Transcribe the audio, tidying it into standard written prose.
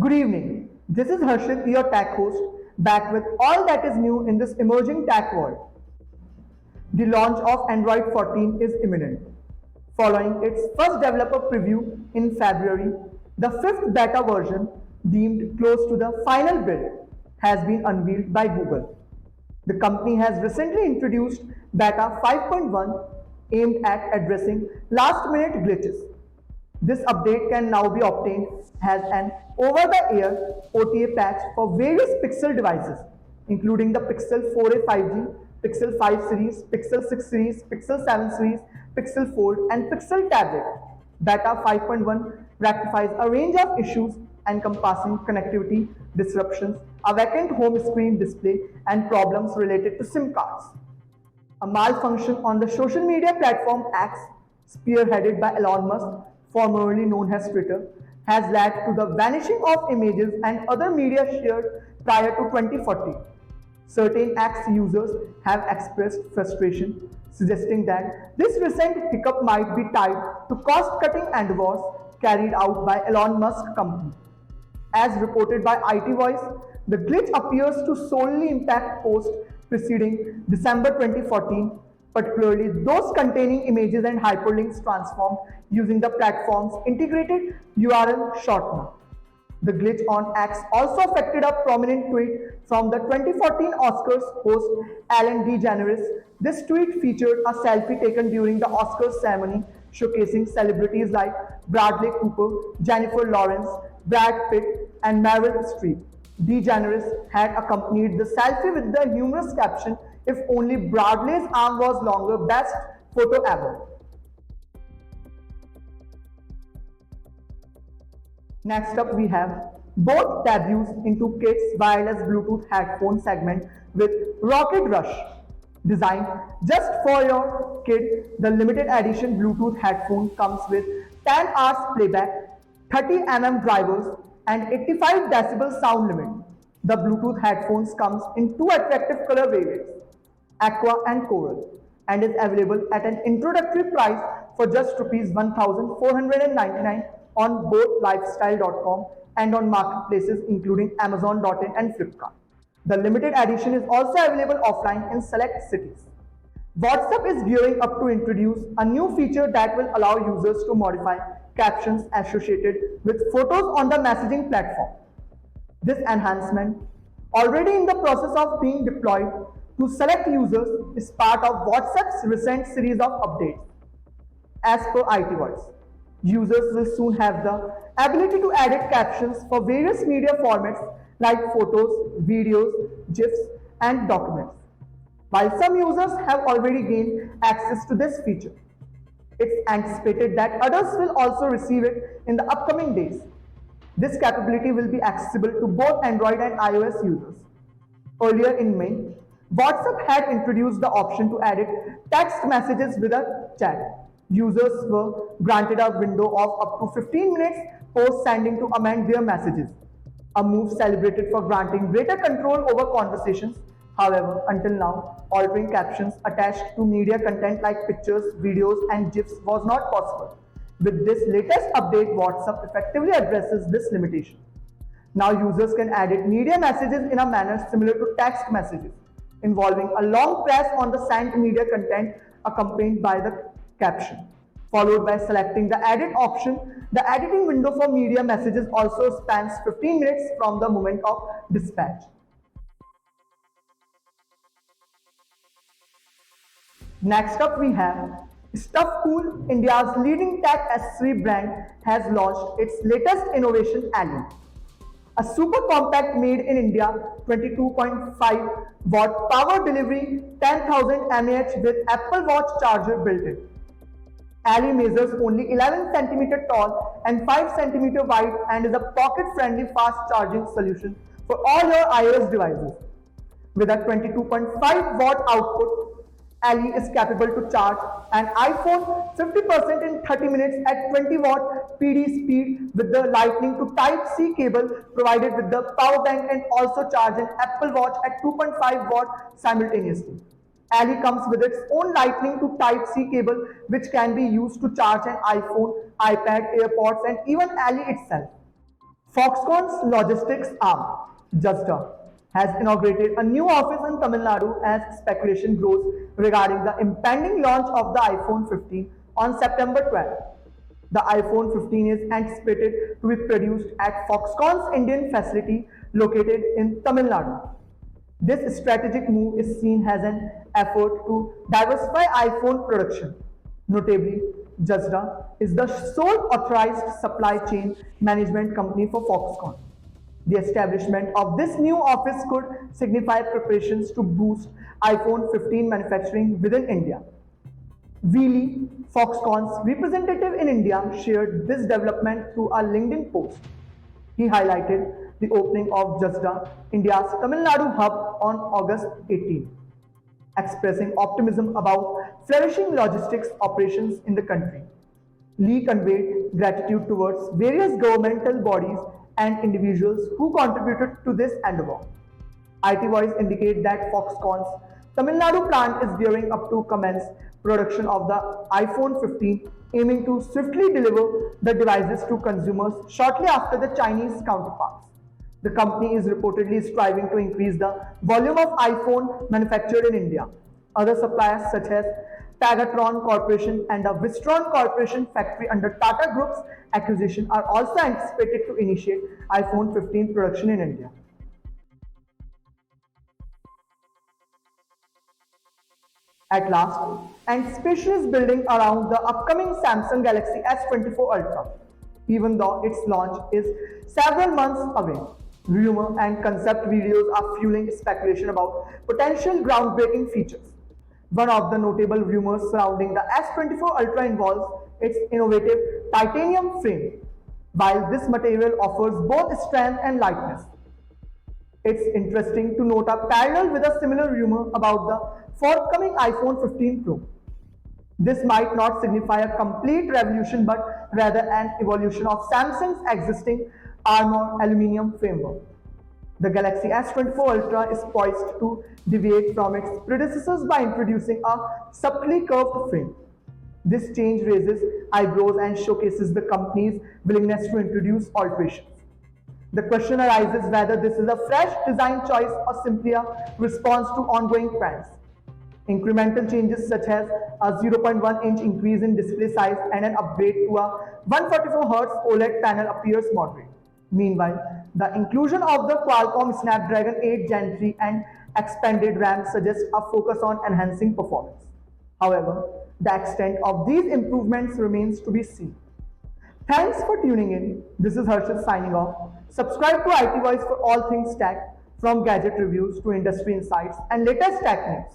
Good evening. This is Harshit, your tech host, back with all that is new in this emerging tech world. The launch of Android 14 is imminent. Following its first developer preview in February, the fifth beta version, deemed close to the final build, has been unveiled by Google. The company has recently introduced Beta 5.1 aimed at addressing last-minute glitches. This update can now be obtained as an over-the-air OTA patch for various Pixel devices, including the Pixel 4a 5G, Pixel 5 series, Pixel 6 series, Pixel 7 series, Pixel Fold, and Pixel Tablet. Beta 5.1 rectifies a range of issues encompassing connectivity disruptions, a vacant home screen display, and problems related to SIM cards. A malfunction on the social media platform X, spearheaded by Elon Musk, formerly known as Twitter, has led to the vanishing of images and other media shared prior to 2040. Certain X users have expressed frustration, suggesting that this recent hiccup might be tied to cost-cutting endeavors carried out by Elon Musk company. As reported by IT Voice, the glitch appears to solely impact posts preceding December 2014, particularly those containing images and hyperlinks transformed using the platform's integrated URL shortener. The glitch on X also affected a prominent tweet from the 2014 Oscars host Ellen DeGeneres. This tweet featured a selfie taken during the Oscars ceremony showcasing celebrities like Bradley Cooper, Jennifer Lawrence, Brad Pitt, and Meryl Streep. DeGeneres had accompanied the selfie with the humorous caption, "If only Bradley's arm was longer, best photo ever." Next up we have both debuts into Kids wireless Bluetooth headphone segment with Rocket Rush. Designed just for your kid, the limited edition Bluetooth headphone comes with 10 hours playback, 30 drivers, and 85 decibel sound limit. The Bluetooth headphones comes in two attractive color variants, Aqua and Coral, and is available at an introductory price for just Rs 1,499 on both lifestyle.com and on marketplaces including Amazon.in and Flipkart. The limited edition is also available offline in select cities. WhatsApp is gearing up to introduce a new feature that will allow users to modify captions associated with photos on the messaging platform. This enhancement, already in the process of being deployed to select users, is part of WhatsApp's recent series of updates. As per IT Voice, users will soon have the ability to edit captions for various media formats like photos, videos, GIFs, and documents. While some users have already gained access to this feature, it's anticipated that others will also receive it in the upcoming days. This capability will be accessible to both Android and iOS users. Earlier in May, WhatsApp had introduced the option to edit text messages with a chat. Users were granted a window of up to 15 minutes post sending to amend their messages, a move celebrated for granting greater control over conversations. However, until now, altering captions attached to media content like pictures, videos, and GIFs was not possible. With this latest update, WhatsApp effectively addresses this limitation. Now users can edit media messages in a manner similar to text messages, involving a long press on the sent media content accompanied by the caption, followed by selecting the edit option. The editing window for media messages also spans 15 minutes from the moment of dispatch. Next up we have StuffCool, India's leading tech accessory brand, has launched its latest innovation, Ally, a super compact made in India 22.5 watt power delivery 10,000 mAh with Apple Watch charger built in. Ally measures only 11 cm tall and 5 cm wide and is a pocket-friendly fast charging solution for all your iOS devices. With a 22.5 watt output, Ally is capable to charge an iPhone 50% in 30 minutes at 20 watt PD speed with the Lightning to Type-C cable provided with the power bank, and also charge an Apple Watch at 2.5 watt simultaneously. Ally comes with its own Lightning to Type-C cable which can be used to charge an iPhone, iPad, AirPods, and even Ally itself. Foxconn's logistics arm, Justda, has inaugurated a new office in Tamil Nadu as speculation grows regarding the impending launch of the iPhone 15 on September 12th. The iPhone 15 is anticipated to be produced at Foxconn's Indian facility located in Tamil Nadu. This strategic move is seen as an effort to diversify iPhone production. Notably, Jazda is the sole authorized supply chain management company for Foxconn. The establishment of this new office could signify preparations to boost iPhone 15 manufacturing within India. Wheelie, Foxconn's representative in India, shared this development through a LinkedIn post. He highlighted the opening of Jazda, India's Tamil Nadu hub on August 18, expressing optimism about flourishing logistics operations in the country. Lee conveyed gratitude towards various governmental bodies and individuals who contributed to this endeavor. IT Voice indicate that Foxconn's Tamil Nadu plant is gearing up to commence production of the iPhone 15, aiming to swiftly deliver the devices to consumers shortly after the Chinese counterparts. The company is reportedly striving to increase the volume of iPhone manufactured in India. Other suppliers such as Tagatron Corporation and the Wistron Corporation factory under Tata Group's acquisition are also anticipated to initiate iPhone 15 production in India. At last, anticipation is building around the upcoming Samsung Galaxy S24 Ultra, even though its launch is several months away. Rumor and concept videos are fueling speculation about potential groundbreaking features. One of the notable rumors surrounding the S24 Ultra involves its innovative titanium frame. While this material offers both strength and lightness, it's interesting to note a parallel with a similar rumor about the forthcoming iPhone 15 Pro. This might not signify a complete revolution but rather an evolution of Samsung's existing Armor aluminum framework. The Galaxy S24 Ultra is poised to deviate from its predecessors by introducing a subtly curved frame. This change raises eyebrows and showcases the company's willingness to introduce alterations. The question arises whether this is a fresh design choice or simply a response to ongoing trends. Incremental changes such as a 0.1-inch increase in display size and an upgrade to a 144Hz OLED panel appears moderate. Meanwhile, the inclusion of the Qualcomm Snapdragon 8 Gen 3 and expanded RAM suggests a focus on enhancing performance. However, the extent of these improvements remains to be seen. Thanks for tuning in. This is Harshit signing off. Subscribe to IT Voice for all things tech, from gadget reviews to industry insights and latest tech news.